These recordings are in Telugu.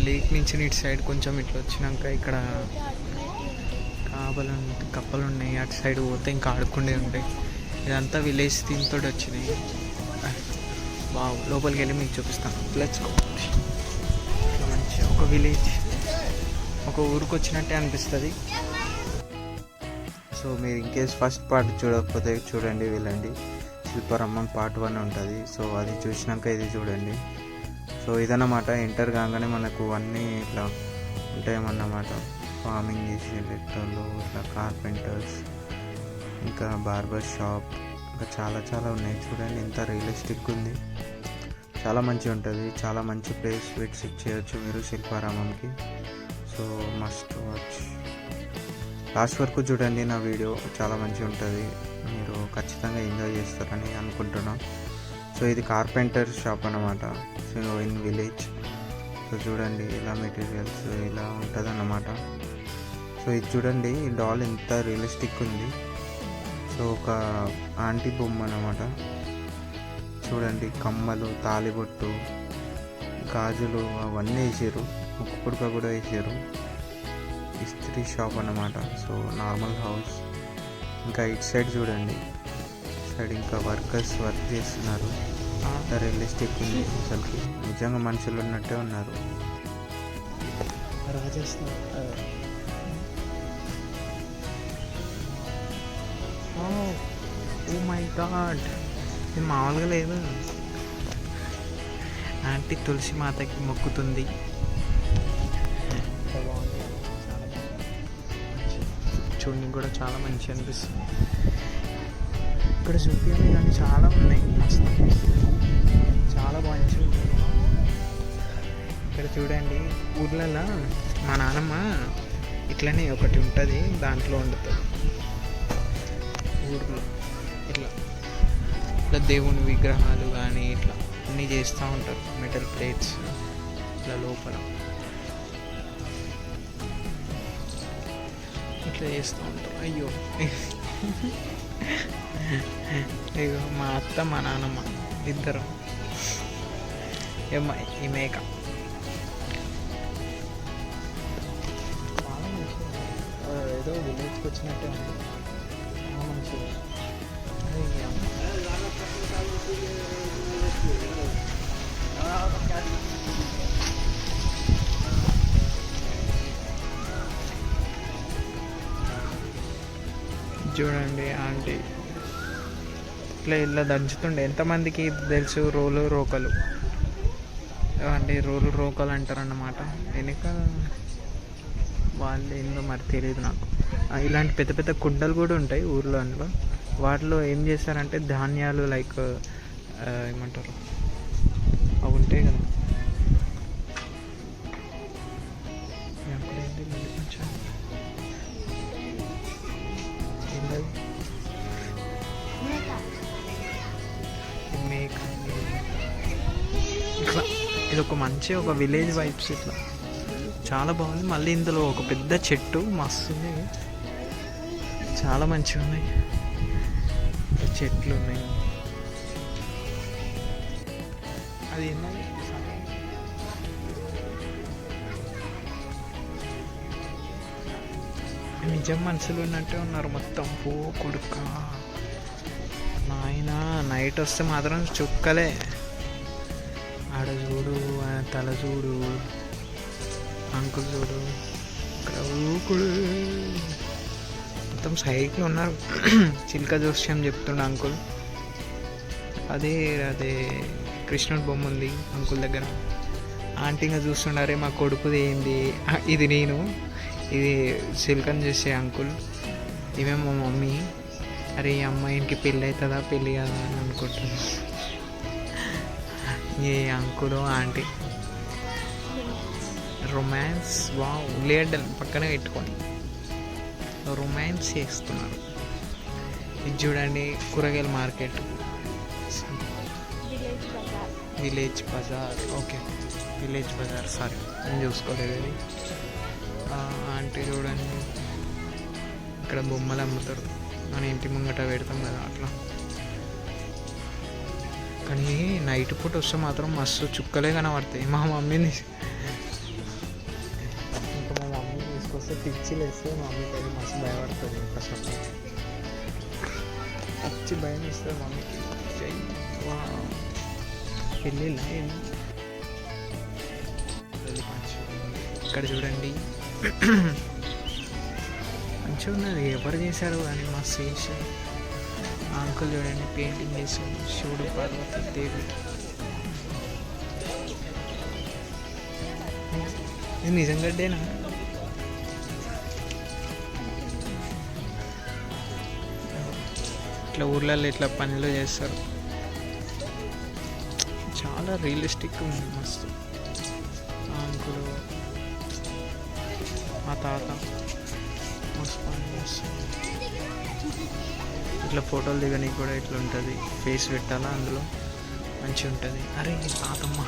లేక్ నుంచి ఇటు సైడ్ కొంచెం ఇట్లా వచ్చినాక ఇక్కడ కప్పలు ఉన్నాయి. అటు సైడ్ పోతే ఇంకా ఆడుకుండే ఉంటాయి. ఇదంతా విలేజ్ థీమ్ తోటి వచ్చినాయి. బాగు లోపలికి వెళ్ళి మీకు చూపిస్తాను. Let's go. మంచిగా ఒక విలేజ్, ఒక ఊరికి వచ్చినట్టే అనిపిస్తుంది. సో మీరు ఇన్కేస్ ఫస్ట్ పార్ట్ చూడకపోతే చూడండి, వెళ్ళండి. శిల్పారామం పార్ట్ 1 ఉంటుంది. సో అది చూసినాక ఇది చూడండి. సో ఇదన్నమాట. ఎంటర్ కాగానే మనకు అన్నీ ఇట్లా ఉంటాయన్నమాట. ఫార్మింగ్ చేసే వ్యక్తులు, ఇట్లా కార్పెంటర్స్, ఇంకా బార్బర్ షాప్, ఇంకా చాలా ఉన్నాయి. చూడండి ఎంత రియలిస్టిక్ ఉంది. చాలా మంచిగా ఉంటుంది. చాలా మంచి ప్లేస్ విజిట్ చేయొచ్చు మీరు శిల్పారామంకి. So must watch. లాస్ట్ వరకు చూడండి నా వీడియో, చాలా మంచిగా ఉంటుంది. మీరు ఖచ్చితంగా ఎంజాయ్ చేస్తారని అనుకుంటున్నాం. సో ఇది కార్పెంటర్ షాప్ అన్నమాట. So in village. సో చూడండి ఇలా మెటీరియల్స్ ఇలా ఉంటుంది అన్నమాట. సో ఇది చూడండి, ఈ డాల్ ఎంత రియలిస్టిక్ ఉంది. సో ఒక ఆంటీ బొమ్మ అన్నమాట. చూడండి కమ్మలు, తాలిబొట్టు, గాజులు అవన్నీ వేసారు. ముక్కు పుడక కూడా వేసారు. ఇస్త్రీ షాప్ అన్నమాట. So normal house. ఇంకా ఇటు సైడ్ చూడండి, సైడ్ ఇంకా వర్కర్స్ వర్క్ చేస్తున్నారు. రియలిస్టిక్ ఉంది. అసలుకి నిజంగా మనుషులు ఉన్నట్టే ఉన్నారు. రాజస్థాన్. ఓ మై గాడ్, ఇది మామూలుగా లేదు. ఆంటీ తులసి మాతకి మొక్కుతుంది. చూడడానికి కూడా చాలా మంచిగా అనిపిస్తుంది. ఇక్కడ చూపించాలి కానీ చాలా ఉన్నాయి. మస్తు చాలా మంచిగా ఉంటుంది. ఇక్కడ చూడండి, ఊర్లలో మా నాన్నమ్మ ఇట్లనే ఒకటి ఉంటుంది, దాంట్లో వండుతుంది. ఊర్లో ఇట్లా దేవుని విగ్రహాలు కానీ ఇట్లా అన్నీ చేస్తూ ఉంటారు. మెటల్ ప్లేట్స్ ఇట్లా లోపల ఇట్లా చేస్తూ ఉంటారు. అయ్యో ఇగో మా అత్త మా నాన్నమ్మ ఇద్దరు. ఈ మేక చాలా మంచిగా, ఏదో విలేజ్కి వచ్చినట్టే ఉంది. చాలా మంచిగా. చూడండి ఆంటీ ఇట్లా దంచుతుండే. ఎంతమందికి తెలుసు రోలు రోకలు అంటే రోలు రోకలు అంటారన్నమాట. వెనుక వాళ్ళు ఏందో మరి తెలియదు నాకు. ఇలాంటి పెద్ద పెద్ద కుండలు కూడా ఉంటాయి ఊర్లో. అందులో వాటిలో ఏం చేస్తారంటే ధాన్యాలు లైక్ ఏమంటారు అవి ఉంటాయి కదా, కొంచెం మేక ఇట్లా. ఇది ఒక మంచి ఒక విలేజ్ వైబ్స్ ఇట్లా చాలా బాగుంది. మళ్ళీ ఇందులో ఒక పెద్ద చెట్టు మస్తు ఉంది. చాలా మంచిగా ఉన్నాయి. చెట్లు ఉన్నాయి. అది ఏంటంటే నిజం మనుషులు ఉన్నట్టే ఉన్నారు మొత్తం. పో కొడుక నాయన, నైట్ వస్తే మాత్రం చుక్కలే. ఆడ చూడు, తల చూడు, అంకుల్ చూడు, ఇక్కడ ఊకుడు మొత్తం సైకిల్ ఉన్నారు. చిల్క జోస్యం చెప్తుండే అంకుల్. అదే కృష్ణుడి బొమ్మ ఉంది అంకుల్ దగ్గర. ఆంటీగా చూస్తుండారే మా కొడుకుది ఏంది, ఇది నేను, ఇది సిల్కన్ చేసే అంకుల్, ఇవే మా మమ్మీ. అరే ఈ అమ్మాయికి పెళ్ళి అవుతుందా పెళ్ళి కదా అని అనుకుంటున్నా. ఏ అంకుల్ ఆంటీ రొమాన్స్. ఉల్లిగడ్డలు పక్కనే పెట్టుకొని రొమాన్స్ చేస్తున్నారు. ఇది చూడండి కూరగాయల మార్కెట్, విలేజ్ బజార్. ఓకే విలేజ్ బజార్, సారీ నేను చూసుకోలేదు ఇది. ఆంటీ చూడండి ఇక్కడ బొమ్మలు అమ్ముతారు. మన ఇంటి ముంగట పెడతాం కదా అట్లా. కానీ నైట్ పూట వస్తే మాత్రం మస్తు చుక్కలే కనబడతాయి. మా మమ్మీని వస్తే పిచ్చిలు వేస్తే మమ్మీకి అది మస్తు భయపడుతుంది ఫస్ట్ పిచ్చి భయం ఇస్తుంది మమ్మీకి. పెళ్ళిళ్ళ ఇక్కడ చూడండి మంచిగా ఉన్నది. ఎవరు చేశారు కానీ మస్తు చేశారు. అంకుల్ చూడండి పెయింటింగ్ చేశారు. శివుడు పార్వతి దేవి. ఇది నిజంగాడేనా? ఇట్లా ఊర్లలో ఇట్లా పనులు చేస్తారు. చాలా రియలిస్టిక్ ఉంది మస్తు. అంకులు మా తాత మస్తు పని చేస్తారు. ఇట్లా ఫోటోలు దిగడానికి కూడా ఇట్లా ఉంటుంది. ఫేస్ పెట్టాలా అందులో మంచిగా ఉంటుంది. అరే తాతమ్మ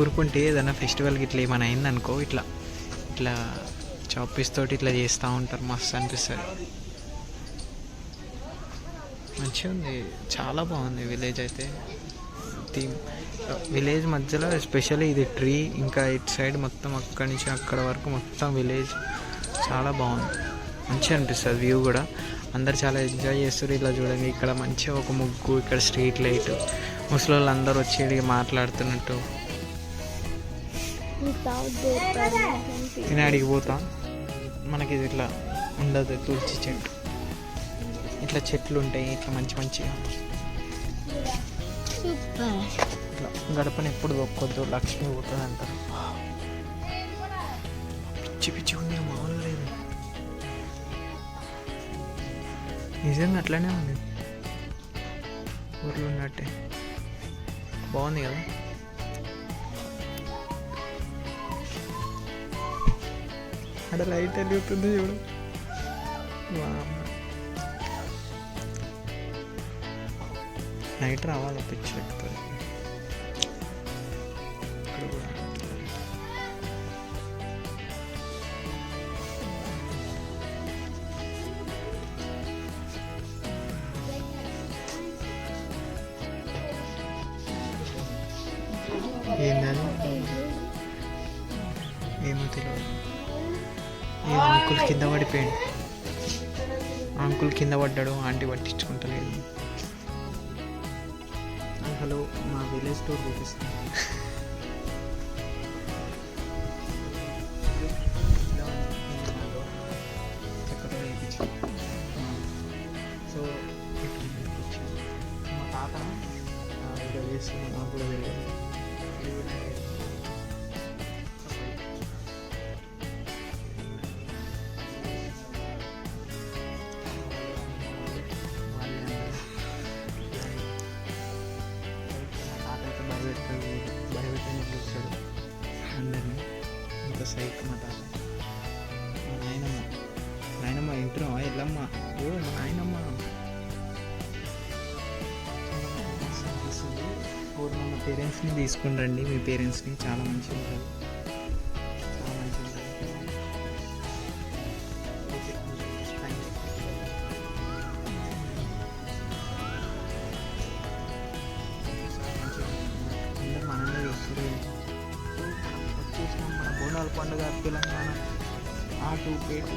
ఊరుకుంటే ఏదైనా ఫెస్టివల్కి ఇట్లా ఏమైనా అయిందనుకో ఇట్లా ఇట్లా చాపీస్ తోటి ఇట్లా చేస్తూ ఉంటారు. మస్తు అనిపిస్తుంది. మంచిగా ఉంది. చాలా బాగుంది విలేజ్ అయితే. థీమ్ విలేజ్ మధ్యలో ఎస్పెషల్లీ ఇది ట్రీ, ఇంకా ఇటు సైడ్ మొత్తం అక్కడి నుంచి అక్కడ వరకు మొత్తం విలేజ్ చాలా బాగుంది. మంచిగా అనిపిస్తుంది వ్యూ కూడా. అందరు చాలా ఎంజాయ్ చేస్తారు. ఇలా చూడండి ఇక్కడ మంచిగా ఒక ముగ్గు, ఇక్కడ స్ట్రీట్ లైట్, ముసలి వాళ్ళు అందరూ వచ్చి మాట్లాడుతున్నట్టు. నేను అడిగి పోతా. మనకి ఇది ఇట్లా ఉండదు. తులసి చెట్టు, ఇట్లా చెట్లు ఉంటాయి. ఇట్లా మంచి మంచిగా ఇట్లా గడపని ఎప్పుడు దొక్కొద్దు, లక్ష్మి పోతుంది అంటారు. పిచ్చి పిచ్చి ఉంది, మామూలు లేదు. నిజంగా అట్లానే ఉంది. ఊర్లో ఉన్నట్టే బాగుంది కదా. అక్కడ లైట్ వెలుగుతుంది చూడు. నైట్ రావాలి, పిచ్చి ఎక్కుతుంది. ఇక్కడ కూడా ఏందని ఏమో తెలియదు. ఈ అంకుల్ కింద పడిపోయాడు. అంకుల్ కింద పడ్డాడు. ఆంటీ పట్టించుకుంటలేదు. హలో, మా విలేజ్ టూర్ చూపిస్తాను. సో మా తాత ఇక్కడ చేస్తుంది. మాకు కూడా తెలియదు. భయపెట్టని చూస్తాడు అందరినీ. ఇంత సైక్ మా తాత. మా నాయనమ్మ ఇంటున్నావా? ఎల్లమ్మ. ఓ మా నాయనమ్మ. మా పేరెంట్స్ని తీసుకుని రండి. మీ పేరెంట్స్ని చాలా మంచిగా ఉంటుంది. చాలా మంచిగా ఉంటుంది. Okay, thank you. అందరూ మనమే చూస్తారు. వచ్చేసినాం మన బోనాల పండుగ తెలంగాణ ఆటు పేటు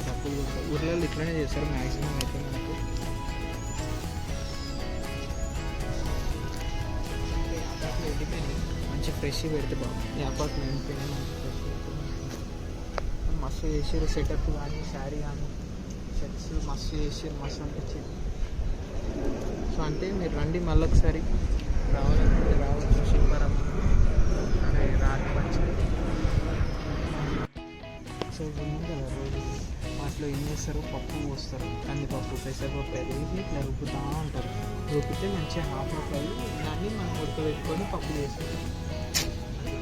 డబ్బులు ఊర్లలో ఇట్లనే చేస్తారు మ్యాక్సిమం అయితే. మనకు మంచి ఫ్రెష్ పెడితే బాగుంది. ఈ అపార్ట్మెంట్ మంచి ఫ్రెష్ పెడితే మస్తు చేసారు. సెటప్ కానీ శారీ కానీ షర్ట్స్ మస్తు చేసారు. మస్తు అనిపించింది. సో అంటే మీరు రండి, మళ్ళీ ఒకసారి రావాలనుకుంటే రావచ్చు. శిల్పారం అదే రాకపోవచ్చు. సో ఉన్నాం కదా రోజు వాటిలో ఏం చేస్తారు, పప్పు పోస్తారు. కందిపప్పు, పెసరపప్పు వేసి ఇట్లా రుబ్బుతూ ఉంటారు. రుబ్బితే మంచిగా హాఫ్ అయ్యి దాన్ని మనం ఉడకబెట్టుకొని పప్పు చేస్తారు.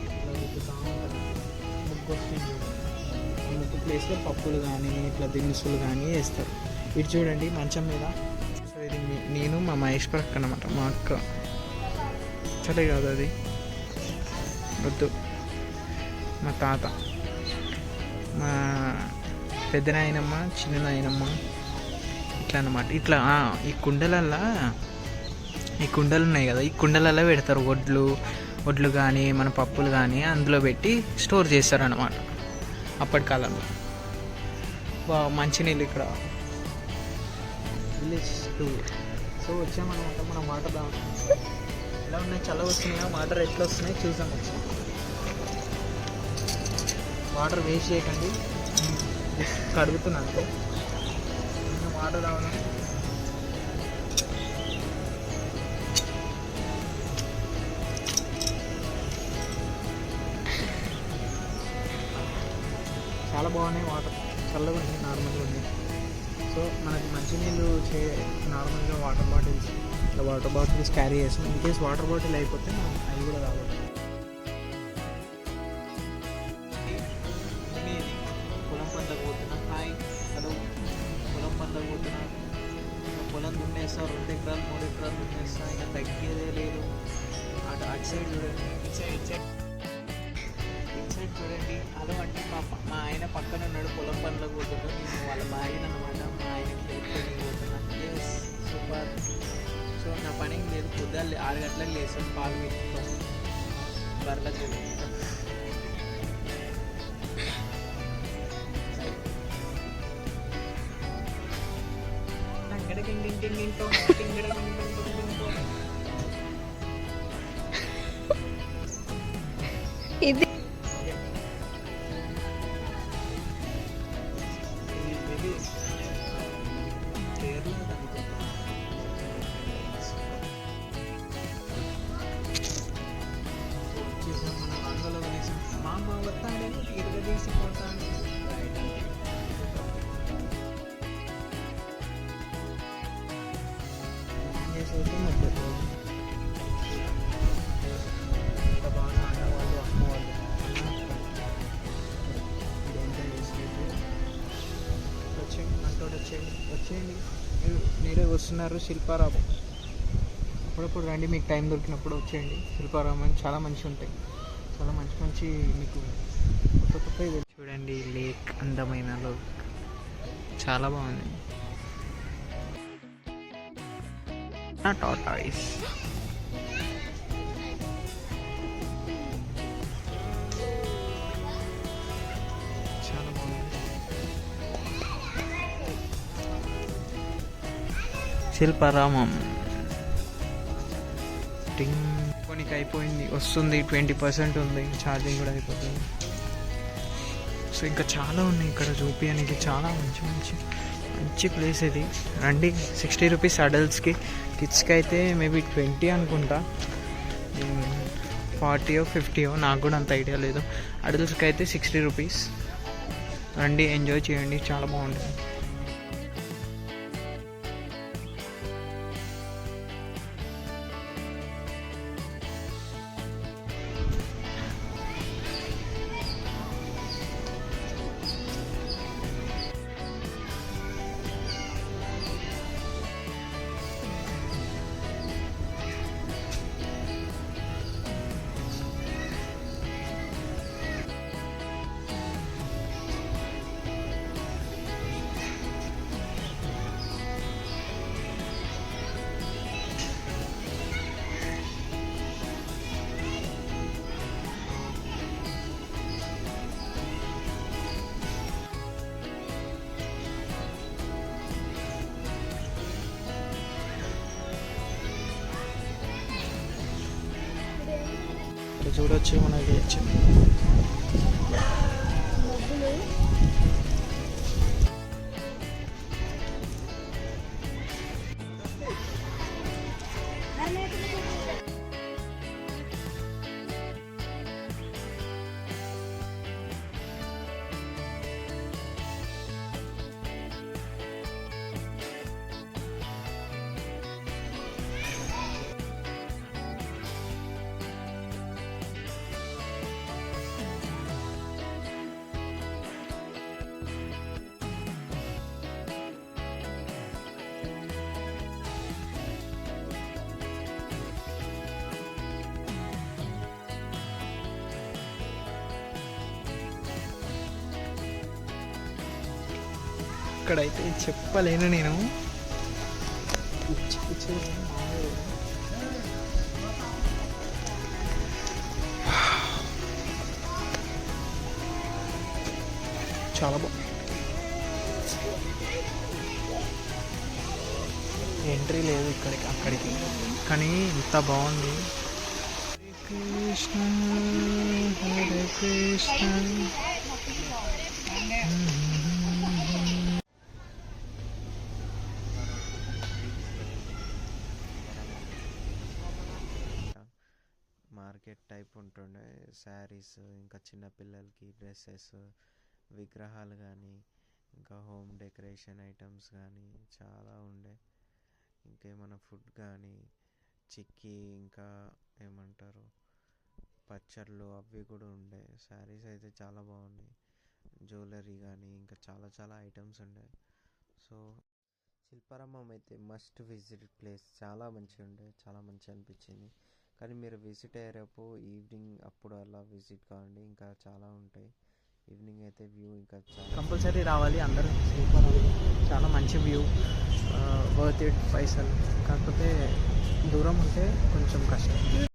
ఇట్లా రుబ్బుతూ ఉంటారు. ముగ్గు వస్తుంది. ముగ్గు ప్లేస్లో పప్పులు కానీ ఇట్లా దినుసులు కానీ వేస్తారు. ఇటు చూడండి మంచం మీద. సో ఇది నేను మా మహేష్ ప్రక్క అనమాట. మా అక్క సరే కాదు అది వద్దు. మా తాత, మా పెద్ద నాయనమ్మ, చిన్న నాయనమ్మ ఇట్లా అన్నమాట. ఇట్లా ఈ కుండలల్లో ఈ కుండలు ఉన్నాయి కదా, ఈ కుండలలో పెడతారు వడ్లు కానీ మన పప్పులు కానీ అందులో పెట్టి స్టోర్ చేస్తారు అన్నమాట అప్పటి కాలంలో. మంచినీళ్ళు ఇక్కడ విలేజ్ టూర్. సో వచ్చామన్నమాట, మనం వాటర్ తాగుతాం. ఎలా ఉన్నాయి, చల్లగా వస్తున్నాయా, వాటర్ ఎట్లా వస్తున్నాయి చూసాం. వచ్చి వాటర్ వేస్ట్ చేయకండి, కడుగుతున్నాను అంటే వాటర్ తాగడం. చాలా బాగున్నాయి వాటర్, చల్లగా ఉంది, నార్మల్గా ఉంది. సో మనకి మంచినీళ్ళు నార్మల్గా వాటర్ బాటిల్స్ క్యారీ చేస్తాం. ఇన్ కేస్ వాటర్ బాటిల్ అయిపోతే మనం అవి కూడా తాగొచ్చు. పొలం పంటకు పోతున్నా, హాయ్ హలో, పొలం పంటకు పోతున్నా. పొలం దున్నేస్తా, 2 ఎకరాలు 3 ఎకరాలు దున్నేస్తా, ఇంకా తగ్గేదే లేదు. అటు సైడ్ చూడండి, ఇటు సైడ్ చూడండి. హలో అంటే మా ఆయన పక్కన ఉన్నాడు, పొలం పనులకు పోతున్నాడు. నేను వాళ్ళ భార్యను అనమాట, మా ఆయనకి పెట్టుకొని పోతున్నా. Yes super. సో నా పని ఏం లేదు, పొద్దున్న 6 గంటలకు లేస్తాను, పాలు పెట్టుకోవాలి బర్రెలకు. ఇది మామ వస్తాడని తీసిపోతాను. ఎంత బాగా ఆడవాళ్ళు అమ్మవాళ్ళు వచ్చేయండి, మనతో వచ్చేయండి. మీరే వస్తున్నారు శిల్పారామం. అప్పుడప్పుడు రండి, మీకు టైం దొరికినప్పుడు వచ్చేయండి. శిల్పారామం చాలా మంచిగా ఉంటాయి, చాలా మంచి మీకు కొత్త చూడండి. లేక్, అందమైన లేక్, చాలా బాగుంది. టాటాయిస్ చాలా బాగుంది. శిల్పారామం కొనికి అయిపోయింది, వస్తుంది 20% ఉంది, ఛార్జింగ్ కూడా అయిపోతుంది. సో ఇంకా చాలా ఉన్నాయి ఇక్కడ చూపించడానికి, చాలా మంచి ప్లేస్ ఇది. రండి. 60 రూపీస్ అడల్ట్స్కి, కిడ్స్కి అయితే మేబీ 20 అనుకుంటా, 40 50 నాకు కూడా అంత ఐడియా లేదు. అడల్ట్స్కి అయితే 60 రూపీస్. రండి, ఎంజాయ్ చేయండి, చాలా బాగుంటుంది. చూడొచ్చు మనకి ఇక్కడైతే చెప్పలేను నేను. చాలా బాగుంది. ఎంట్రీ లేదు ఇక్కడికి అక్కడికి, కానీ ఇంత బాగుంది. కృష్ణ హరే కృష్ణ. మార్కెట్ టైప్ ఉంటుండే, శారీస్, ఇంకా చిన్నపిల్లలకి డ్రెస్సెస్, విగ్రహాలు కానీ, ఇంకా హోమ్ డెకరేషన్ ఐటమ్స్ కానీ చాలా ఉండే. ఇంకేమైనా ఫుడ్ కానీ, చిక్కీ, ఇంకా ఏమంటారు పచ్చళ్ళు అవి కూడా ఉండే. శారీస్ అయితే చాలా బాగున్నాయి, జ్యువెలరీ కానీ ఇంకా చాలా చాలా ఐటమ్స్ ఉండే. సో శిల్పారామం అయితే మస్ట్ విజిట్ ప్లేస్, చాలా మంచిగా ఉండే, చాలా మంచిగా అనిపించింది. కానీ మీరు విజిట్ అయ్యేరేపు ఈవినింగ్ అప్పుడు అలా విజిట్ కావండి, ఇంకా చాలా ఉంటాయి. ఈవినింగ్ అయితే వ్యూ ఇంకా చాలా కంపల్సరీ రావాలి అందరూ. శిల్పారామం చాలా మంచి వ్యూ, వర్త్ ఇట్ పైసలు. కాకపోతే దూరం ఉంటే కొంచెం కష్టం.